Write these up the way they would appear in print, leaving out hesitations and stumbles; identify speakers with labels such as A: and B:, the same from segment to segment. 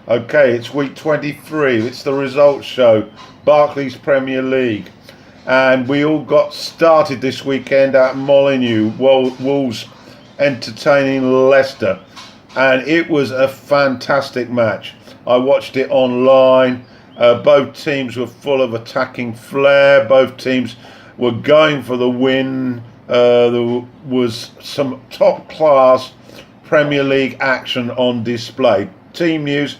A: Okay, it's week 23. It's the results show, Barclays Premier League. And we all got started this weekend at Molineux, Wolves entertaining Leicester. And it was a fantastic match. I watched it online. Both teams were full of attacking flair. Both teams were going for the win. There was some top class Premier League action on display. Team news: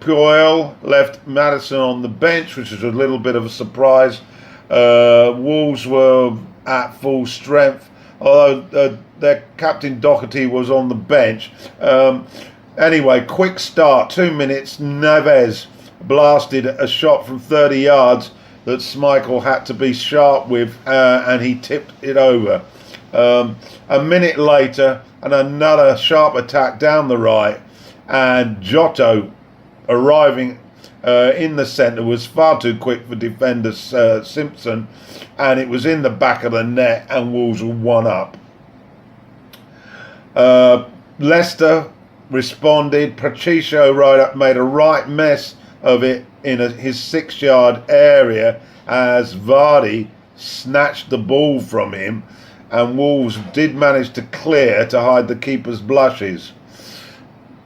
A: Puel left Maddison on the bench, which was a little bit of a surprise. Wolves were at full strength, although their captain Doherty was on the bench. Anyway, quick start, 2 minutes. Neves blasted a shot from 30 yards that Schmeichel had to be sharp with, and he tipped it over. A minute later, and another sharp attack down the right, and Jota arriving in the centre was far too quick for defender Simpson, and it was in the back of the net, and Wolves were 1 up. Leicester responded. Patricio made a right mess of it in his 6-yard area as Vardy snatched the ball from him, and Wolves did manage to clear to hide the keeper's blushes.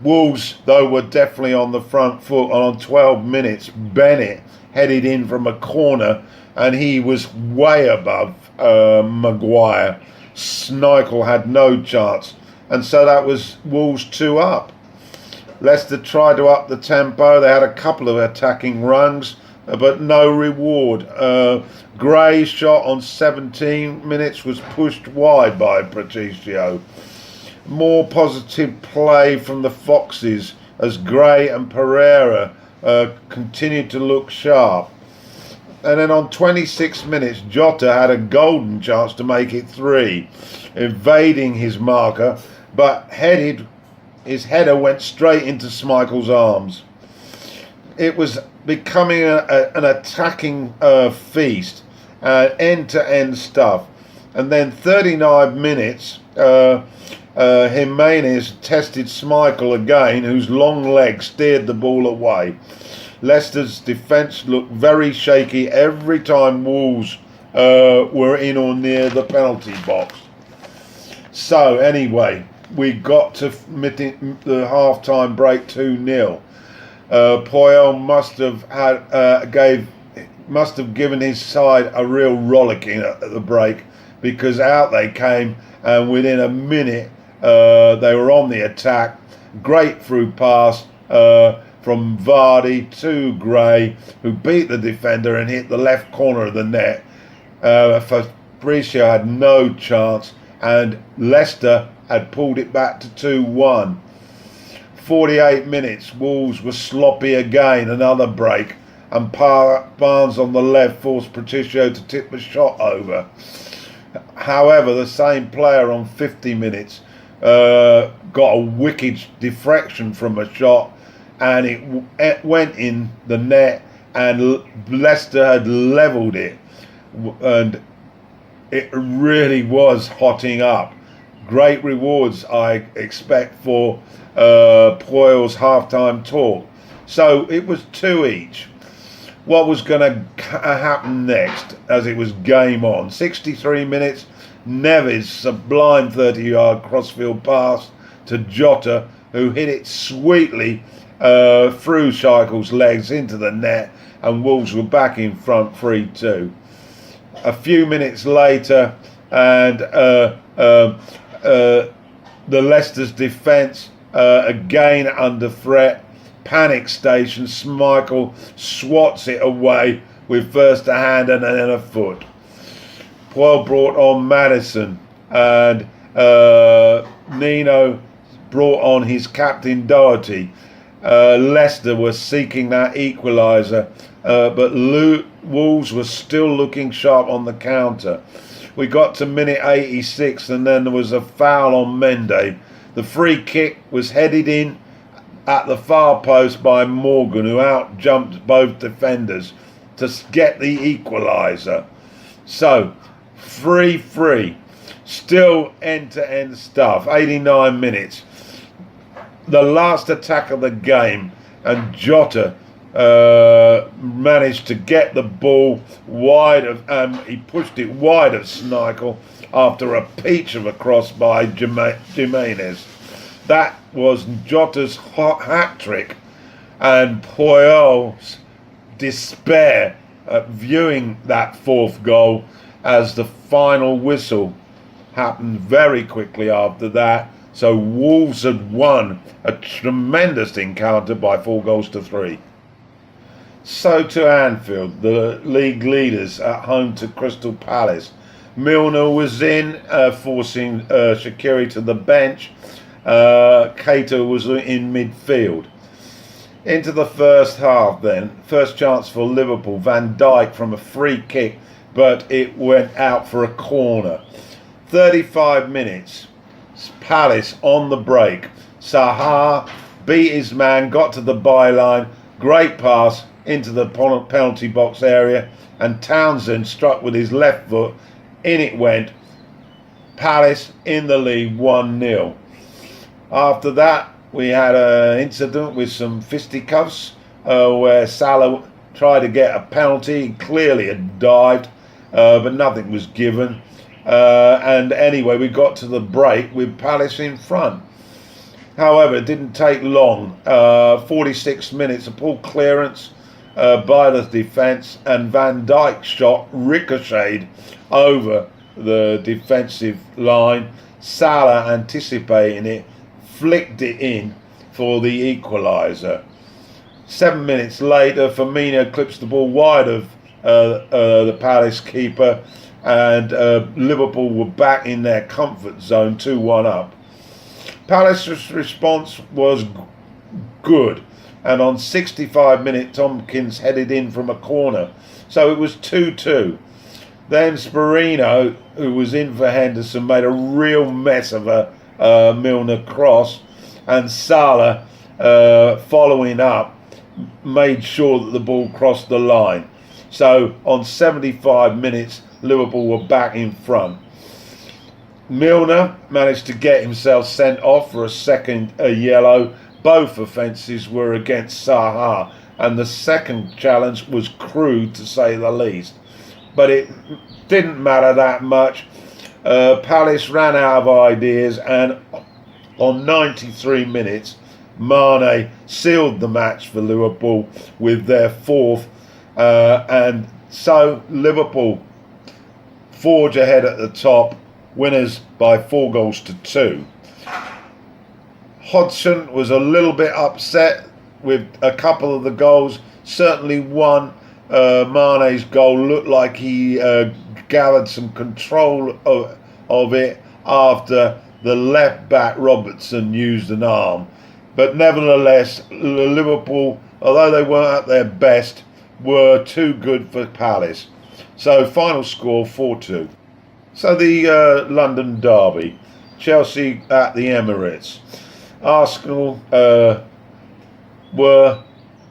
A: Wolves, though, were definitely on the front foot. On 12 minutes, Bennett headed in from a corner, and he was way above Maguire. Schmeichel had no chance, and so that was Wolves 2 up. Leicester tried to up the tempo. They had a couple of attacking runs, but no reward. Gray's shot on 17 minutes was pushed wide by Patricio. More positive play from the Foxes as Gray and Pereira continued to look sharp. And then on 26 minutes, Jota had a golden chance to make it 3, evading his marker, but his header went straight into Schmeichel's arms. It was becoming an attacking feast, end-to-end stuff. And then 39 minutes, Jimenez tested Schmeichel again, whose long leg steered the ball away. Leicester's defence looked very shaky every time Wolves were in or near the penalty box. So anyway, we got to the half-time break 2-0. Puel must have given his side a real rollicking at the break, because out they came, and within a minute they were on the attack. Great through pass from Vardy to Gray, who beat the defender and hit the left corner of the net. Fabricio had no chance, and Leicester had pulled it back to 2-1. 48 minutes, Wolves were sloppy again, another break, and Barnes on the left forced Patricio to tip the shot over. However, the same player on 50 minutes got a wicked deflection from a shot, and it went in the net, and Leicester had levelled it, and it really was hotting up. Great rewards, I expect, for Puel's halftime talk. So it was 2 each. What was going to happen next, as it was game on? 63 minutes, Neves' sublime 30-yard crossfield pass to Jota, who hit it sweetly through Scheichel's legs into the net, and Wolves were back in front 3-2. A few minutes later, and the Leicester's defence again under threat. Panic station. Schmeichel swats it away with first a hand and then a foot. Puel brought on Maddison, and Nino brought on his captain Doherty. Leicester was seeking that equaliser, but Wolves were still looking sharp on the counter. We got to minute 86, and then there was a foul on Mendy. The free kick was headed in at the far post by Morgan, who out-jumped both defenders to get the equaliser. So, 3-3. Still end-to-end stuff. 89 minutes. The last attack of the game and Jota managed to get the ball wide of, he pushed it wide of Schmeichel after a peach of a cross by Jimenez. That was Jota's hat trick, and Puyol's despair at viewing that fourth goal, as the final whistle happened very quickly after that. So Wolves had won a tremendous encounter by 4-3. So to Anfield, the league leaders at home to Crystal Palace. Milner was in, forcing Shaqiri to the bench. Keita was in midfield. Into the first half then. First chance for Liverpool. Van Dijk from a free kick, but it went out for a corner. 35 minutes. Palace on the break. Zaha beat his man, got to the byline. Great pass into the penalty box area, and Townsend struck with his left foot. In it went. Palace in the lead 1-0. After that, we had an incident with some fisticuffs where Salah tried to get a penalty. He clearly had dived, but nothing was given. And anyway, we got to the break with Palace in front. However, it didn't take long. 46 minutes, a poor clearance by the defence, and Van Dijk's shot ricocheted over the defensive line. Salah, anticipating it, flicked it in for the equaliser. 7 minutes later, Firmino clips the ball wide of the Palace keeper, and Liverpool were back in their comfort zone, 2-1 up. Palace's response was good, and on 65 minutes, Tompkins headed in from a corner, so it was 2-2. Then Spurino, who was in for Henderson, made a real mess of a Milner cross, and Salah, following up, made sure that the ball crossed the line. So on 75 minutes, Liverpool were back in front. Milner managed to get himself sent off for a second yellow. Both offences were against Zaha, and the second challenge was crude, to say the least. But it didn't matter that much. Palace ran out of ideas, and on 93 minutes, Mane sealed the match for Liverpool with their fourth, and so Liverpool forge ahead at the top, winners by 4-2. Hodgson was a little bit upset with a couple of the goals. Certainly one, Mane's goal, looked like he gathered some control of it after the left back Robertson used an arm. But nevertheless, Liverpool, although they weren't at their best, were too good for Palace. So final score 4-2. So the London derby, Chelsea at the Emirates. Arsenal were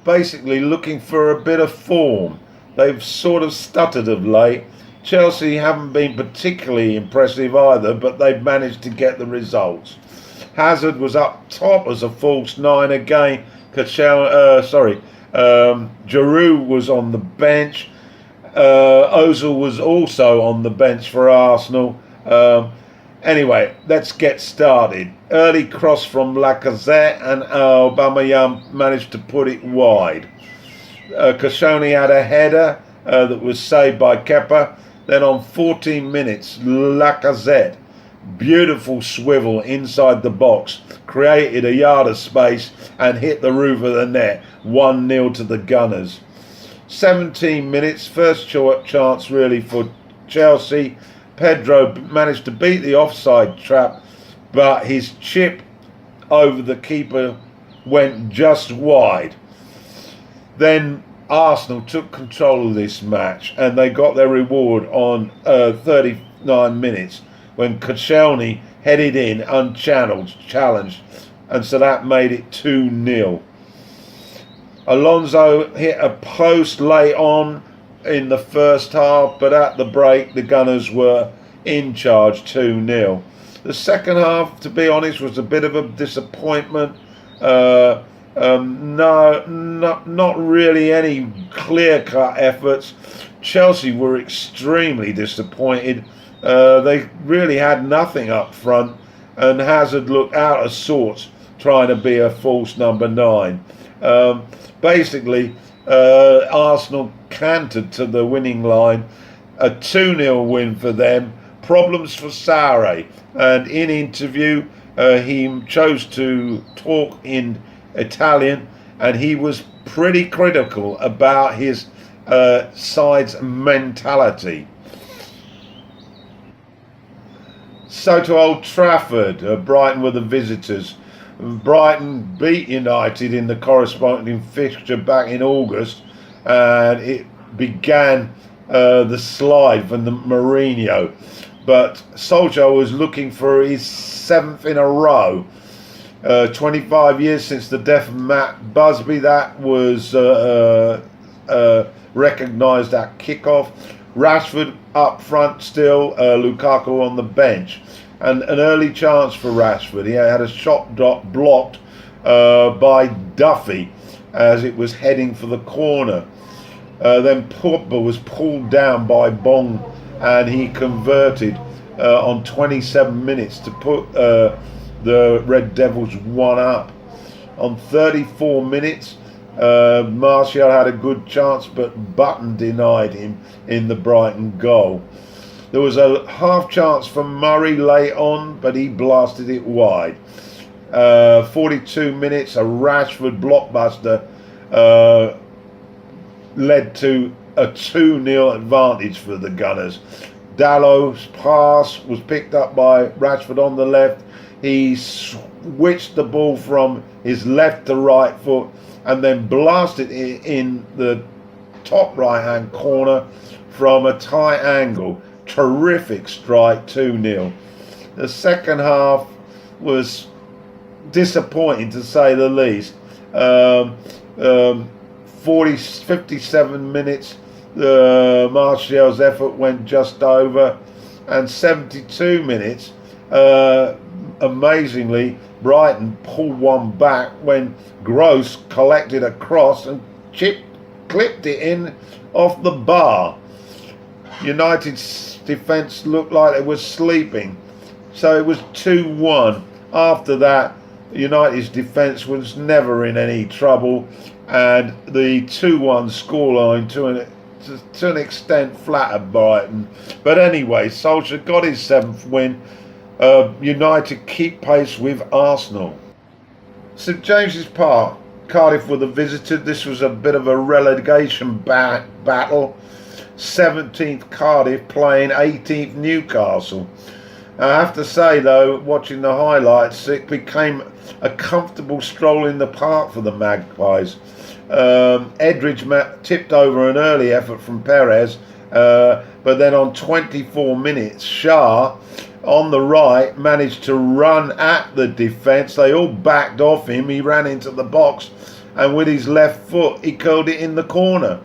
A: basically looking for a bit of form. They've sort of stuttered of late. Chelsea haven't been particularly impressive either, but they've managed to get the results. Hazard was up top as a false nine again. Giroud was on the bench. Ozil was also on the bench for Arsenal. Anyway, let's get started. Early cross from Lacazette, and Aubameyang managed to put it wide. Koscielny had a header that was saved by Kepa. Then on 14 minutes, Lacazette, beautiful swivel inside the box, created a yard of space and hit the roof of the net. 1-0 to the Gunners. 17 minutes, first chance really for Chelsea. Pedro managed to beat the offside trap, but his chip over the keeper went just wide. Then Arsenal took control of this match, and they got their reward on 39 minutes when Koscielny headed in challenged, and so that made it 2-0. Alonso hit a post late on in the first half, but at the break the Gunners were in charge 2-0. The second half, to be honest, was a bit of a disappointment. No, not really any clear-cut efforts. Chelsea were extremely disappointed. They really had nothing up front, and Hazard looked out of sorts trying to be a false number nine. Basically, Arsenal cantered to the winning line. A 2-0 win for them. Problems for Sarri. And in interview, he chose to talk in Italian, and he was pretty critical about his side's mentality. So to Old Trafford, Brighton were the visitors. Brighton beat United in the corresponding fixture back in August, and it began the slide from the Mourinho. But Solskjaer was looking for his seventh in a row. 25 years since the death of Matt Busby, that was recognised at kickoff. Rashford up front still, Lukaku on the bench. And an early chance for Rashford. He had a shot blocked by Duffy as it was heading for the corner. Then Pogba was pulled down by Bong, and he converted on 27 minutes to put the Red Devils 1-up. On 34 minutes, Martial had a good chance, but Button denied him in the Brighton goal. There was a half chance for Murray late on, but he blasted it wide. 42 minutes, a Rashford blockbuster led to a 2-0 advantage for the Gunners. Dallow's pass was picked up by Rashford on the left. He switched the ball from his left to right foot and then blasted it in the top right-hand corner from a tight angle. Terrific strike, 2-0. The second half was disappointing, to say the least. 57 minutes, Martial's effort went just over, and 72 minutes, amazingly, Brighton pulled one back when Gross collected a cross and clipped it in off the bar. United's defence looked like it was sleeping, so it was 2-1. After that, United's defence was never in any trouble, and the 2-1 scoreline to an extent flattered Brighton. But anyway, Solskjaer got his 7th win. United keep pace with Arsenal. St James's Park, Cardiff were the visitors. This was a bit of a relegation battle. 17th Cardiff playing 18th Newcastle. I have to say though, watching the highlights, it became a comfortable stroll in the park for the Magpies. Edridge tipped over an early effort from Perez, but then on 24 minutes, Shah on the right managed to run at the defence. They all backed off him. He ran into the box, and with his left foot, he curled it in the corner.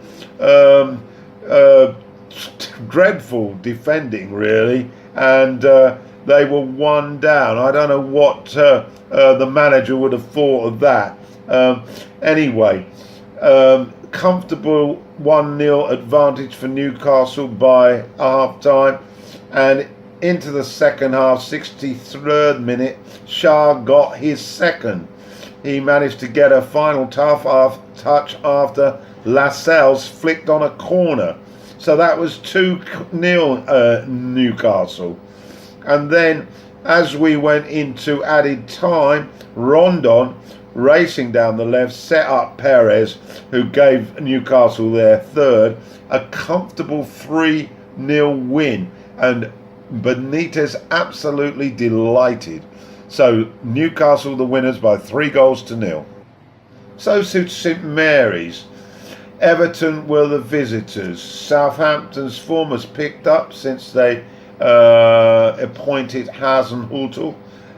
A: Dreadful defending, really, and they were 1 down. I don't know what the manager would have thought of that. Anyway, comfortable 1-0 advantage for Newcastle by half time, and into the second half, 63rd minute, Shah got his second. He managed to get a final touch after Lascelles flicked on a corner. So that was 2-0 Newcastle. And then as we went into added time, Rondon, racing down the left, set up Perez, who gave Newcastle their third, a comfortable 3-0 win. And Benitez absolutely delighted. So Newcastle the winners by 3-0. So to St Mary's. Everton were the visitors. Southampton's form has picked up since they appointed Hasenhüttl,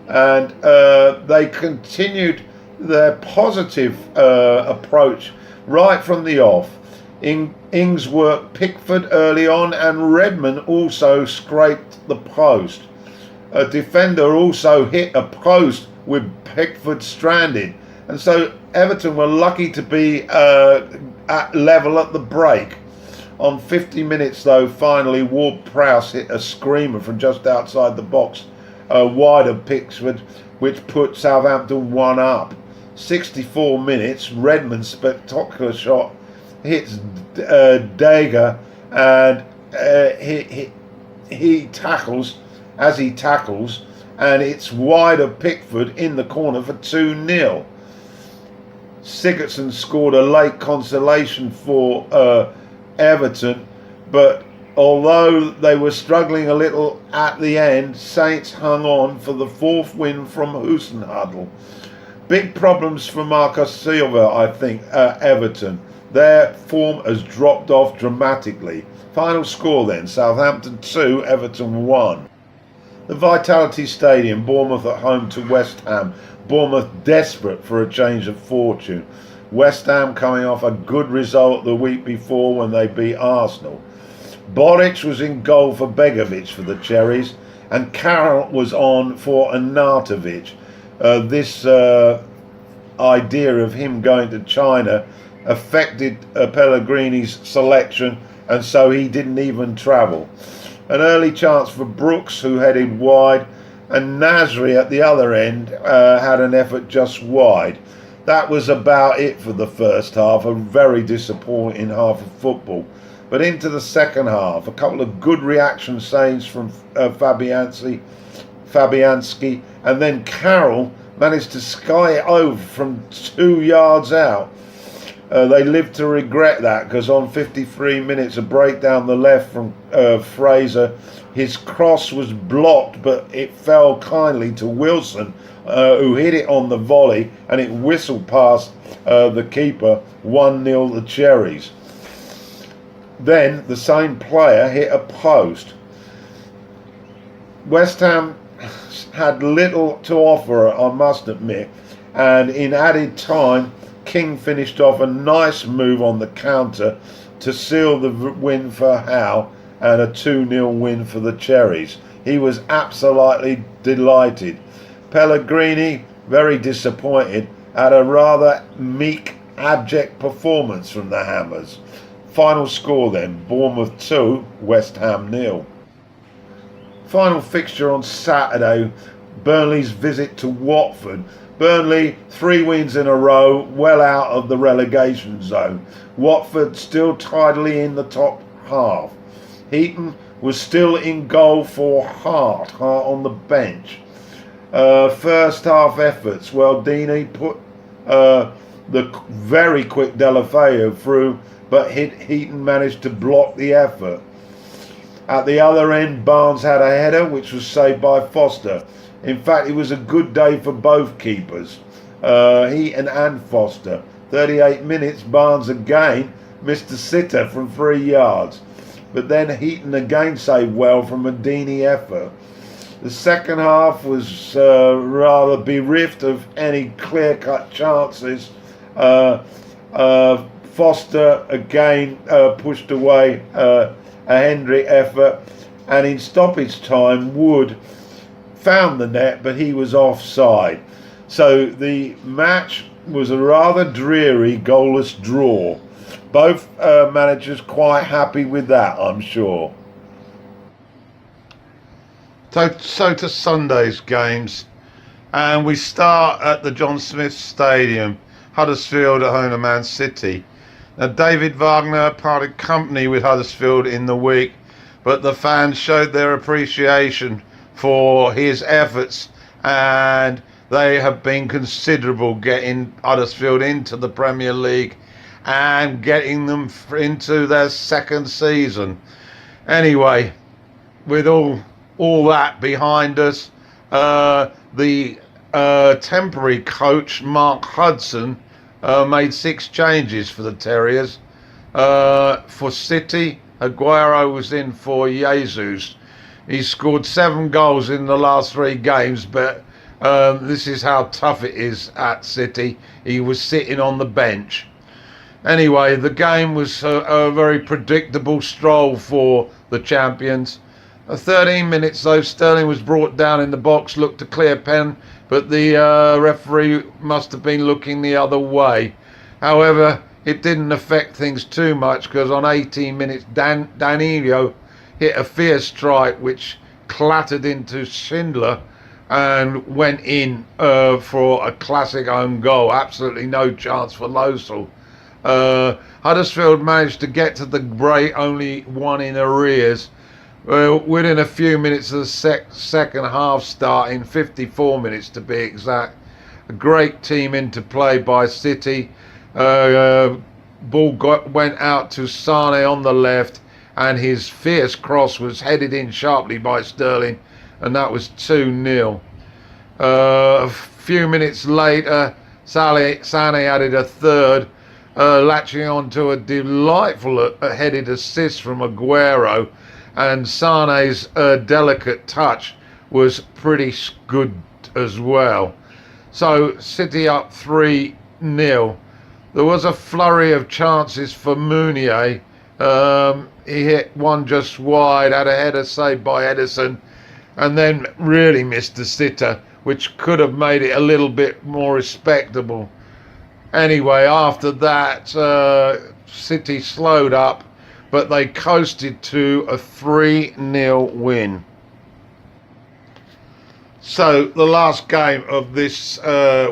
A: and they continued their positive approach right from the off. Ings worked Pickford early on, and Redmond also scraped the post. A defender also hit a post with Pickford stranded. And so Everton were lucky to be at level at the break. On 50 minutes, though, finally Ward-Prowse hit a screamer from just outside the box, wide of Pickford, which put Southampton 1 up. 64 minutes, Redmond's spectacular shot hits Dagger, and he tackles, and it's wide of Pickford in the corner for 2-0. Sigurdsson scored a late consolation for Everton, but although they were struggling a little at the end, Saints hung on for the 4th win from Husenhuddle. Big problems for Marcos Silva, I think, Everton. Their form has dropped off dramatically. Final score then, Southampton 2, Everton 1. The Vitality Stadium, Bournemouth at home to West Ham. Bournemouth desperate for a change of fortune. West Ham coming off a good result the week before when they beat Arsenal. Boric was in goal for Begovic for the Cherries, and Carroll was on for Arnautovic. This idea of him going to China affected Pellegrini's selection, and so he didn't even travel. An early chance for Brooks, who headed wide, and Nasri at the other end had an effort just wide. That was about it for the first half, a very disappointing half of football. But into the second half, a couple of good reaction saves from Fabianski, and then Carroll managed to sky it over from 2 yards out. They lived to regret that, because on 53 minutes, a break down the left from Fraser, his cross was blocked, but it fell kindly to Wilson, who hit it on the volley, and it whistled past the keeper. 1-0 the Cherries. Then the same player hit a post. West Ham had little to offer, I must admit, and in added time, King finished off a nice move on the counter to seal the win for Howe, and a 2-0 win for the Cherries. He was absolutely delighted. Pellegrini, very disappointed, had a rather meek, abject performance from the Hammers. Final score then, Bournemouth 2, West Ham 0. Final fixture on Saturday, Burnley's visit to Watford. Burnley, 3 wins in a row, well out of the relegation zone. Watford still tidily in the top half. Heaton was still in goal for Hart on the bench. First half efforts, well, Deeney put the very quick Delafeu through, but Heaton managed to block the effort. At the other end, Barnes had a header which was saved by Foster. In fact, it was a good day for both keepers, Heaton and Foster. 38 minutes, Barnes again missed a sitter from 3 yards, but then Heaton again saved well from a Deeney effort. The second half was rather bereft of any clear-cut chances. Foster again pushed away a Hendrick effort, and in stoppage time, Wood found the net, but he was offside. So the match was a rather dreary goalless draw. Both managers quite happy with that, I'm sure. So to Sunday's games, and we start at the John Smith Stadium, Huddersfield at home to Man City. Now, David Wagner parted company with Huddersfield in the week, but the fans showed their appreciation for his efforts, and they have been considerable getting Huddersfield into the Premier League and getting them into their second season. Anyway, with all that behind us, the temporary coach Mark Hudson made 6 changes for the Terriers. For City, Aguero was in for Jesus. He scored 7 goals in the last 3 games, but this is how tough it is at City. He was sitting on the bench. Anyway, the game was a very predictable stroll for the champions. At 13 minutes though, Sterling was brought down in the box, looked to clear pen, but the referee must have been looking the other way. However, it didn't affect things too much, because on 18 minutes Danilo hit a fierce strike which clattered into Schindler and went in for a classic own goal. Absolutely no chance for Losel. Huddersfield managed to get to the break only one in arrears. Within a few minutes of the second half starting, 54 minutes to be exact. A great team into play by City. Ball went out to Sane on the left, and his fierce cross was headed in sharply by Sterling, and that was 2-0. A few minutes later, Sane added a third, latching on to a delightful headed assist from Aguero, and Sane's delicate touch was pretty good as well. So City up 3-0. There was a flurry of chances for Mounier. He hit one just wide, had a header saved by Edison, and then really missed the sitter, which could have made it a little bit more respectable. Anyway, after that, City slowed up, but they coasted to a 3-0 win. So the last game of this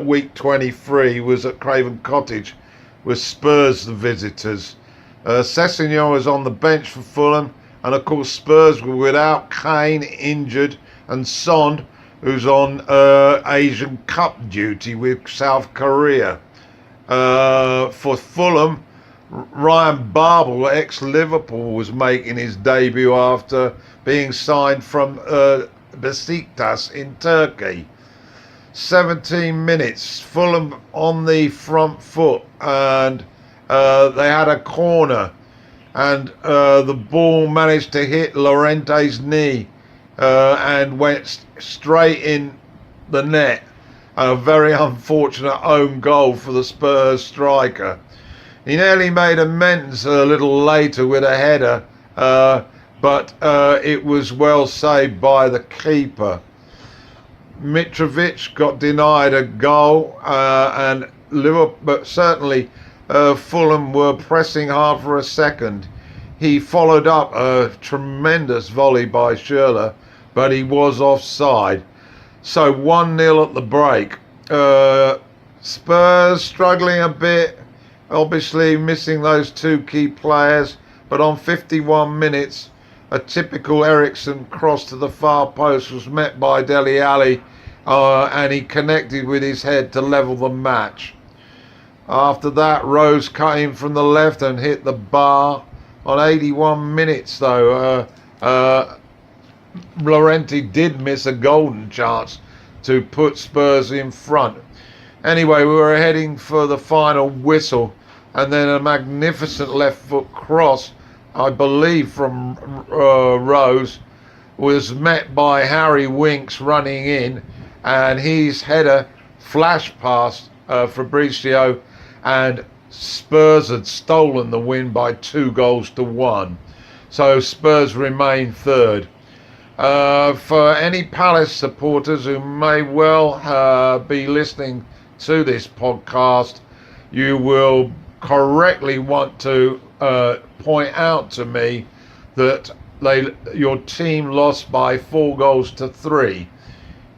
A: week 23 was at Craven Cottage, with Spurs the visitors. Sessegnon was on the bench for Fulham, and of course Spurs were without Kane, injured, and Son, who's on Asian Cup duty with South Korea. For Fulham, Ryan Babel, ex-Liverpool, was making his debut after being signed from Besiktas in Turkey. 17 minutes, Fulham on the front foot, and they had a corner, and the ball managed to hit Llorente's knee and went straight in the net. A very unfortunate own goal for the Spurs striker. He nearly made amends a little later with a header, but it was well saved by the keeper. Mitrovic got denied a goal, and Liverpool, but certainly Fulham were pressing hard for a second. He followed up a tremendous volley by Schürrle, but he was offside. So 1-0 at the break. Spurs struggling a bit, obviously missing those two key players, but on 51 minutes, a typical Ericsson cross to the far post was met by Dele Alli, and he connected with his head to level the match. After that, Rose cut in from the left and hit the bar. On 81 minutes, though, Llorente did miss a golden chance to put Spurs in front. Anyway, we were heading for the final whistle, and then a magnificent left foot cross, I believe from Rose, was met by Harry Winks running in, and his header flashed past Fabrizio, and Spurs had stolen the win by 2-1. So Spurs remain third. For any Palace supporters who may well be listening to this podcast, you will correctly want to point out to me that your team lost by 4-3.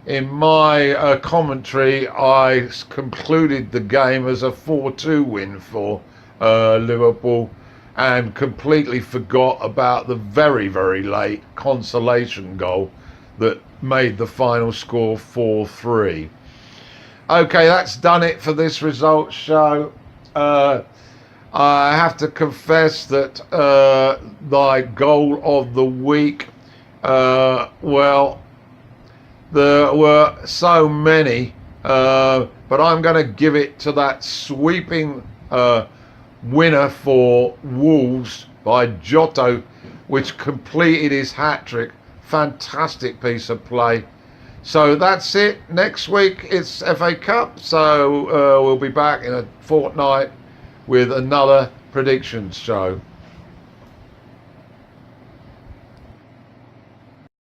A: In my commentary, I concluded the game as a 4-2 win for Liverpool, and completely forgot about the very, very late consolation goal that made the final score 4-3. Okay, that's done it for this results show. I have to confess that my goal of the week, well, there were so many, but I'm going to give it to that sweeping winner for Wolves by Giotto, which completed his hat-trick. Fantastic piece of play. So that's it. Next week it's FA Cup, so we'll be back in a fortnight with another predictions show.